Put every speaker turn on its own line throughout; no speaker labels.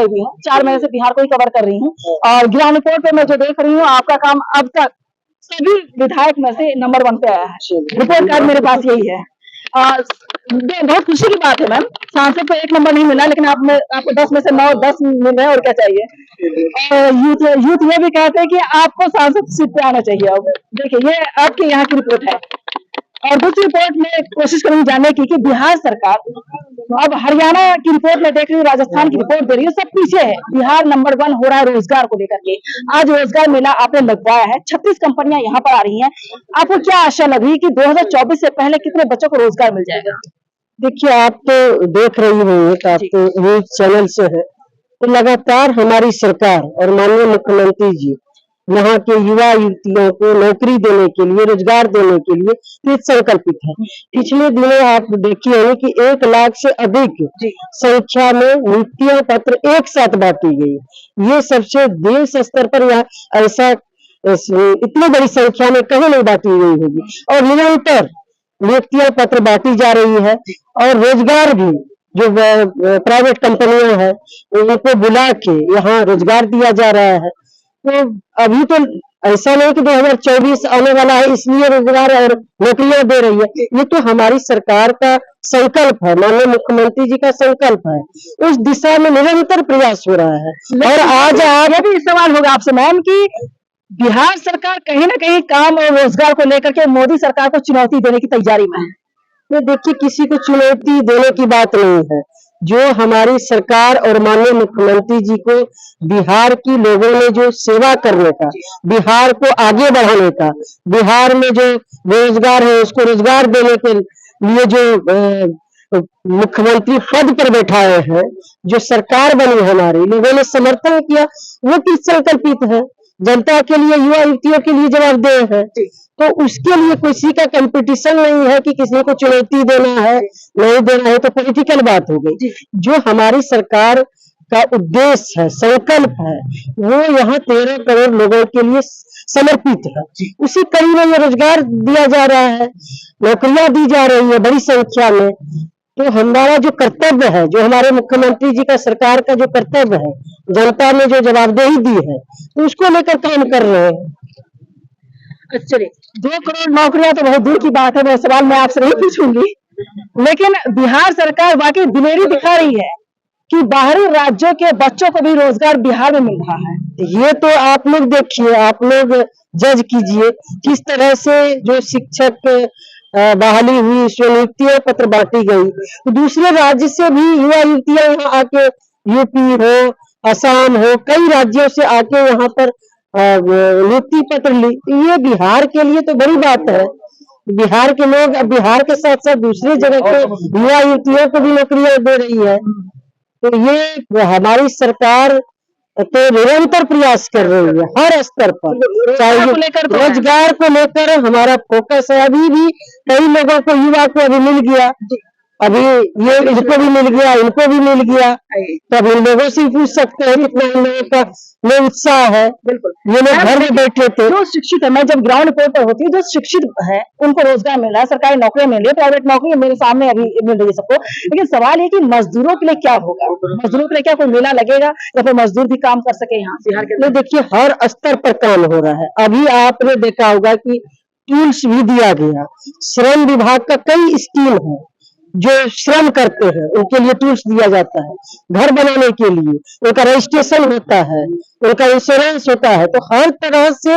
आई हुई हूँ, 4 महीने से बिहार को ही कवर कर रही हूँ और ग्राउंड रिपोर्ट पे मैं जो देख रही हूँ आपका काम अब तक सभी विधायक में से नंबर 1 पे आया है। रिपोर्ट कार्ड मेरे पास यही है। बहुत खुशी की बात है मैम, सांसद को 1 नंबर नहीं मिला लेकिन आपको 10 में से 9 10 मिल रहे हैं और क्या चाहिए। यूथ ये भी कहते हैं कि आपको सांसद सीट पे आना चाहिए। अब देखिए ये आपके यहाँ की रिपोर्ट है और दूसरी रिपोर्ट में कोशिश करूंगी जानने की कि बिहार सरकार अब हरियाणा की रिपोर्ट में देख रही हूँ, राजस्थान की रिपोर्ट दे रही है, सब पीछे है। बिहार नंबर 1 हो रहा है रोजगार को लेकर के। आज रोजगार मेला आपने लगवाया है, 36 कंपनियां यहाँ पर आ रही हैं। आपको क्या आशा लग रही है कि 2024 से पहले कितने बच्चों को रोजगार मिल जाएगा?
देखिए आप तो देख रही होंगे, आप तो न्यूज चैनल से है, तो लगातार हमारी सरकार और माननीय मुख्यमंत्री जी यहाँ के युवा युवतियों को नौकरी देने के लिए, रोजगार देने के लिए कृत संकल्पित है। पिछले दिनों आप देखिए होंगे कि 1 लाख से अधिक संख्या में नियुक्तियां पत्र एक साथ बांटी गई। ये सबसे देश स्तर पर यहाँ ऐसा इतनी बड़ी संख्या में कहीं नहीं बांटी गई होगी और निरंतर नियुक्तियां पत्र बांटी जा रही है और रोजगार भी जो प्राइवेट कंपनियां हैं उनको बुला के यहाँ रोजगार दिया जा रहा है। तो अभी तो ऐसा नहीं कि 2024 आने वाला है इसलिए रोजगार और नौकरियां दे रही है, ये तो हमारी सरकार का संकल्प है, माननीय मुख्यमंत्री जी का संकल्प है। उस दिशा में निरंतर प्रयास हो रहा है। और आज
ये भी सवाल होगा आपसे मैम कि बिहार सरकार कहीं ना कहीं काम और रोजगार को लेकर के मोदी सरकार को चुनौती देने की तैयारी में है।
तो देखिए किसी को चुनौती देने की बात नहीं है, जो हमारी सरकार और माननीय मुख्यमंत्री जी को बिहार की लोगों ने जो सेवा करने का, बिहार को आगे बढ़ाने का, बिहार में जो बेरोजगार है उसको रोजगार देने के लिए जो मुख्यमंत्री पद पर बैठाए हैं, जो सरकार बनी हमारी, लोगों ने समर्थन किया, वो किस संकल्पित है, जनता के लिए, युवा युवतियों के लिए जवाबदेह है। तो उसके लिए किसी का कंपटीशन नहीं है कि किसी को चुनौती देना है नहीं देना है, तो पॉलिटिकल बात हो गई। जो हमारी सरकार का उद्देश्य है, संकल्प है, वो यहाँ 13 करोड़ लोगों के लिए समर्पित है। उसी कड़ी में ये रोजगार दिया जा रहा है, नौकरियां दी जा रही है बड़ी संख्या में। तो हमारा जो कर्तव्य है, जो हमारे मुख्यमंत्री जी का सरकार का जो कर्तव्य है, जनता ने जो जवाबदेही दी है तो उसको लेकर काम कर रहे हैं।
चलिए 2 करोड़ नौकरियां तो बहुत दूर की बात है, वो सवाल मैं आपसे नहीं पूछूंगी, लेकिन बिहार सरकार वाकई दिलेरी दिखा रही है कि बाहरी राज्यों के बच्चों को भी रोजगार बिहार में मिल रहा है।
ये तो आप लोग देखिए, आप लोग जज कीजिए किस तरह से जो शिक्षक बहाली हुई, नियुक्तियां पत्र बांटी गई, तो दूसरे राज्य से भी युवा युवतियां यहाँ आके, यूपी हो, असम हो, कई राज्यों से आके यहाँ पर नियुक्ति पत्र ली। ये बिहार के लिए तो बड़ी बात है। बिहार के लोग बिहार के साथ साथ दूसरी जगह के युवा युवतियों को भी नौकरियां दे रही है। तो ये हमारी सरकार तो निरंतर प्रयास कर रही है हर स्तर पर, चाहे रोजगार को लेकर हमारा फोकस है। अभी भी कई लोगों को, युवा को अभी मिल गया, अभी ये इनको भी मिल गया, इनको भी मिल गया, तो अब इन लोगों से पूछ सकते हैं कितना इन लोगों का में उत्साह है। बिल्कुल, ये लोग घर में बैठे थे।
जो शिक्षित है, मैं जब ग्राउंड रिपोर्ट पर होती हूँ, जो शिक्षित है उनको रोजगार मिल रहा है, सरकारी नौकरी मिल रही है, प्राइवेट नौकरी मेरे सामने अभी मिल रही है सबको। लेकिन सवाल ये कि मजदूरों के लिए क्या होगा, मजदूरों के लिए क्या कोई मेला लगेगा या फिर मजदूर भी काम कर सके यहाँ बिहार के?
देखिए हर स्तर पर काम हो रहा है। अभी आपने देखा होगा कि टूल्स भी दिया गया, श्रम विभाग का कई स्कीम है, जो श्रम करते हैं उनके लिए टूल्स दिया जाता है, घर बनाने के लिए उनका रजिस्ट्रेशन होता है, उनका इंश्योरेंस होता है। तो हर तरह से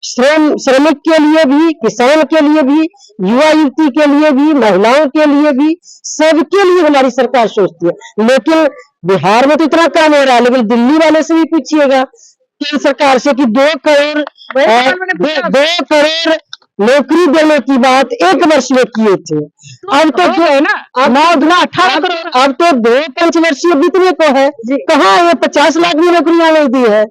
श्रमिक के लिए भी, किसान के लिए भी, युवा युवती के लिए भी, महिलाओं के लिए भी, सबके लिए हमारी सरकार सोचती है। लेकिन बिहार में तो इतना काम हो रहा है, लेकिन दिल्ली वाले से भी पूछिएगा केंद्र सरकार से कि 2 करोड़ नौकरी देने की बात 1 वर्ष में किए थे। अब तो जो है ना 9-18 करोड़, अब तो 2 पंचवर्षीय बीतने को है, कहाँ ये 50 लाख की नौकरियां नहीं दी है।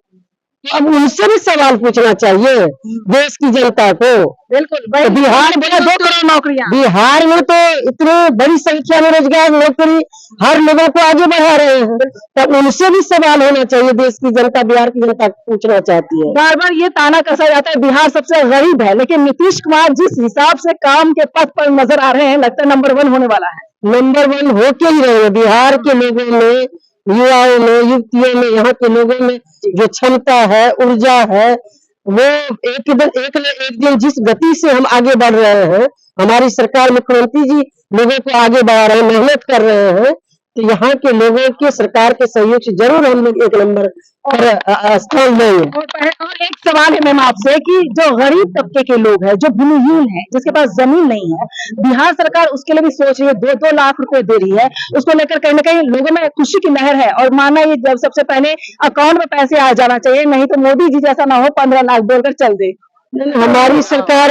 अब उनसे भी सवाल पूछना चाहिए देश की जनता को।
बिल्कुल,
तो बिहार में 2 करोड़ नौकरियां, बिहार में तो इतनी बड़ी संख्या में रोजगार, नौकरी हर लोगों को आगे बढ़ा रहे हैं। तो उनसे भी सवाल होना चाहिए, देश की जनता, बिहार की जनता पूछना चाहती है।
बार बार ये ताना कसा जाता है बिहार सबसे गरीब है, लेकिन नीतीश कुमार जिस हिसाब से काम के पथ पर नजर आ रहे हैं, लगता है नंबर 1 होने वाला है।
नंबर 1 होके ही रहे। बिहार के लोगों ने युवाओं में, युवतियों में, यहाँ के लोगों में जो क्षमता है, ऊर्जा है, वो एक दिन जिस गति से हम आगे बढ़ रहे हैं, हमारी सरकार, मुख्यमंत्री जी लोगों को आगे बढ़ा रहे हैं, मेहनत कर रहे हैं, तो यहाँ के लोगों के सरकार के सहयोग से जरूर हम लोग एक नंबर पर स्थान लेंगे।
और एक सवाल है मैम आपसे कि जो गरीब तबके के लोग हैं, जो भूमिहीन है, जिसके पास जमीन नहीं है, बिहार सरकार उसके लिए भी सोच रही है, 2-2 लाख रुपए दे रही है, उसको लेकर कहीं ना कहीं लोगों में खुशी की लहर है और माना ये जब सबसे पहले अकाउंट में पैसे आ जाना चाहिए, नहीं तो मोदी जी जैसा ना हो 15 लाख बोलकर चल दे।
हमारी सरकार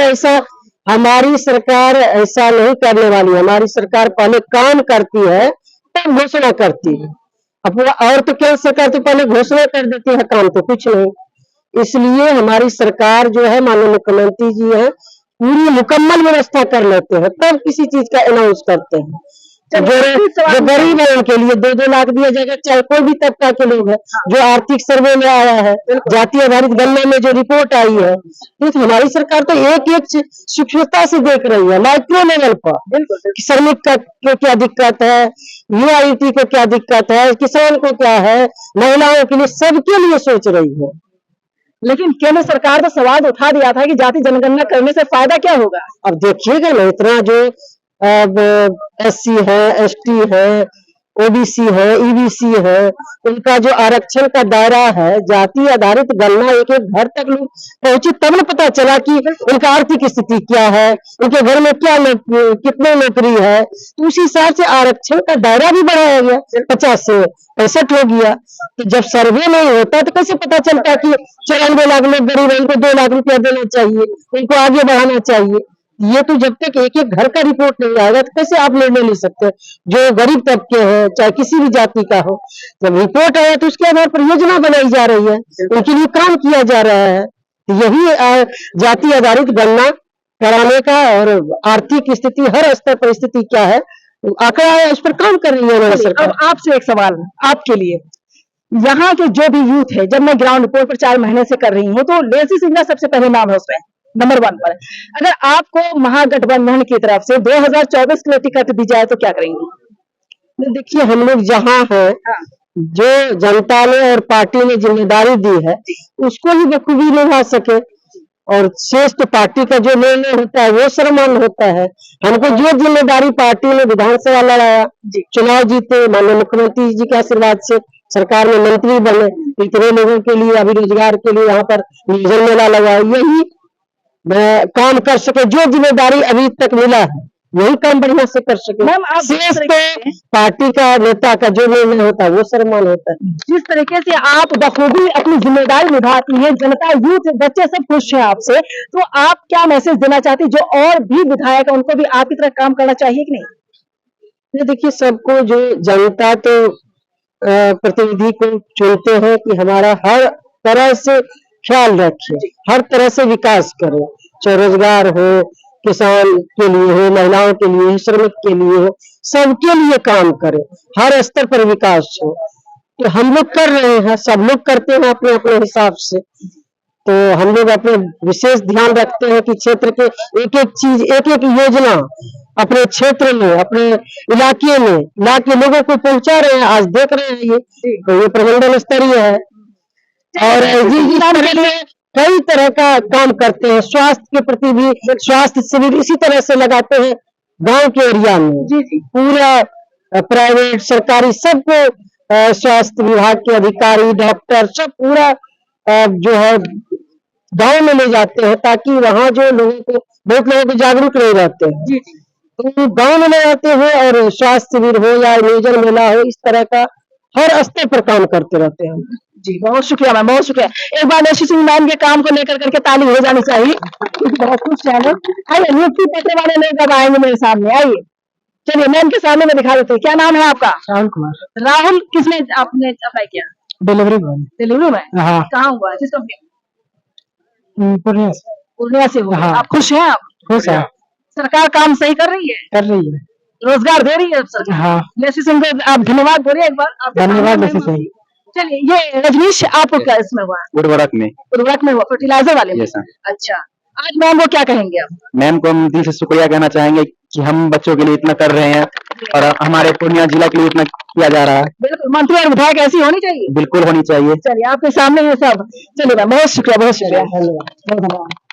ऐसा नहीं करने वाली। हमारी सरकार पहले काम करती है तब घोषणा करती है। अपना और तो क्या सरकार तो पहले घोषणा कर देती है, काम तो कुछ नहीं। इसलिए हमारी सरकार जो है, माननीय मुख्यमंत्री जी है, पूरी मुकम्मल व्यवस्था कर लेते हैं तब किसी चीज का अनाउंस करते हैं। जो गरीब है उनके लिए 2-2 लाख दिया जाएगा, चाहे कोई भी तबका के लोग है। जो आर्थिक सर्वे में आया है, जाति आधारित गणना में जो रिपोर्ट आई है, तो हमारी सरकार तो एक सूक्ष्मता से देख रही है, माइक्रो लेवल पर। श्रमिक को क्या दिक्कत है, यूआईटी को क्या दिक्कत है, किसान को क्या है, महिलाओं के लिए, सबके लिए सोच रही है।
लेकिन केंद्र सरकार तो सवाल उठा दिया था कि जाति जनगणना करने से फायदा क्या होगा।
अब देखिएगा ना, इतना जो अब एससी है, एसटी है, ओबीसी है, ईबीसी है, उनका जो आरक्षण का दायरा है, जाति आधारित गणना एक घर तक लोग पहुंचे तब न पता चला कि उनका आर्थिक स्थिति क्या है, उनके घर में क्या कितने नौकरी है। तो उसी हिसाब से आरक्षण का दायरा भी बढ़ाया गया, 50 से 65 हो गया। तो जब सर्वे नहीं होता तो कैसे पता चलता कि 94 लाख लोग गरीब है, उनको 2 लाख रुपया देना चाहिए, उनको आगे बढ़ाना चाहिए। ये तो जब तक एक घर का रिपोर्ट नहीं आएगा तो कैसे आप निर्णय ले सकते हैं। जो गरीब तबके हैं, चाहे किसी भी जाति का हो, जब रिपोर्ट आया तो उसके आधार पर योजना बनाई जा रही है, उनके लिए काम किया जा रहा है। तो यही जाति आधारित गणना कराने का और आर्थिक स्थिति, हर स्तर पर स्थिति क्या है, आंकड़ा है, उस पर काम कर रही है हमारी सरकार।
अब आपसे एक सवाल आपके लिए, यहाँ के जो भी यूथ है, जब मैं ग्राउंड रिपोर्ट पर 4 महीने से कर रही हूँ, तो लेसी सिंह का सबसे पहले नाम है उसमें नंबर 1 पर। अगर आपको महागठबंधन की तरफ से 2024 के लिए टिकट दी जाए तो क्या करेंगे।
देखिए, हम लोग जहाँ है, जो जनता ने और पार्टी ने जिम्मेदारी दी है उसको ही बखूबी निभा सके, और शेष तो पार्टी का जो निर्णय होता है वो सर्वमान्य होता है। हमको जो जिम्मेदारी पार्टी ने विधानसभा लड़ाया, चुनाव जीते, माननीय मुख्यमंत्री जी के आशीर्वाद से सरकार में मंत्री बने, इतने लोगों के लिए अभी रोजगार के लिए यहाँ पर नियोजन मेला लगा, यही काम कर सके। जो जिम्मेदारी अभी तक मिला है वही काम बढ़िया से कर सके।
मैम, आप
शेष तो पार्टी का नेता का जो निर्णय होता है वो सम्मान होता है।
जिस तरीके से आप बखूबी अपनी जिम्मेदारी निभाती हैं, जनता, यूथ, बच्चे सब खुश हैं आपसे, तो आप क्या मैसेज देना चाहती हैं जो और भी विधायक है उनको भी आपकी तरह काम करना चाहिए कि नहीं।
देखिए, सबको, जो जनता तो प्रतिनिधि को चुनते हैं कि हमारा हर तरह से ख्याल रखे, हर तरह से विकास करे, चाहे रोजगार हो, किसान के लिए हो, महिलाओं के लिए, श्रमिक के लिए हो, सबके लिए काम करे, हर स्तर पर विकास हो। तो हम लोग कर रहे हैं, सब लोग करते हैं अपने अपने हिसाब से। तो हम लोग अपने विशेष ध्यान रखते हैं कि क्षेत्र के एक एक चीज, एक एक योजना अपने क्षेत्र में, अपने इलाके में ला के लोगों को पहुंचा रहे हैं। आज देख रहे हैं ये प्रमंडल स्तरीय है, और कई तरह का काम करते हैं। स्वास्थ्य के प्रति भी स्वास्थ्य शिविर इसी तरह से लगाते हैं गांव के एरिया में। पूरा प्राइवेट, सरकारी, सबको स्वास्थ्य विभाग के अधिकारी, डॉक्टर, सब पूरा जो है गांव में ले जाते हैं, ताकि वहाँ जो लोगों को, बहुत लोगों को जागरूक नहीं रहते हैं, तो गांव में ले जाते हैं और स्वास्थ्य शिविर हो या नियोजन मेला हो, इस तरह का हर स्तर पर काम करते रहते हैं।
जी, बहुत शुक्रिया मैम, बहुत शुक्रिया। एक बार लेसी सिंह मैम के काम को लेकर करके ताली हो जानी चाहिए। बहुत खुश है। आइए, नियुक्ति पत्र वाले लोग अब आएंगे मेरे सामने, आइए। चलिए, मैम के सामने में दिखा देते हैं। क्या नाम है आपका।
राहुल कुमार।
राहुल, किसने आपने अप्लाई किया।
Delivery boy.
डिलीवरी में।
हाँ।
कहाँ हुआ, किस कंपनी।
पूर्णिया से।
पूर्णिया से हुआ।
हाँ।
आप खुश हैं। आप
खुश है।
सरकार काम सही कर रही है।
कर रही है,
रोजगार दे रही है सरकार।
हाँ।
लेसी सिंह को आप धन्यवाद बोलिए एक बार।
धन्यवाद लेसी सिंह।
चलिए, ये रजनीश, आपको क्या इसमें हुआ।
उर्वरक में।
उर्वरक में हुआ, फर्टिलाइजर वाले में।
Yes sir.
अच्छा, आज मैम वो क्या कहेंगे आप।
मैम को हम दिल से शुक्रिया कहना चाहेंगे कि हम बच्चों के लिए इतना कर रहे हैं और हमारे पूर्णिया जिला के लिए इतना किया जा रहा है।
बिल्कुल, मंत्री और विधायक ऐसी होनी चाहिए।
बिल्कुल होनी चाहिए।
चलिए, आपके सामने है सब। चलिए मैम, बहुत शुक्रिया, बहुत शुक्रिया, बहुत धन्यवाद।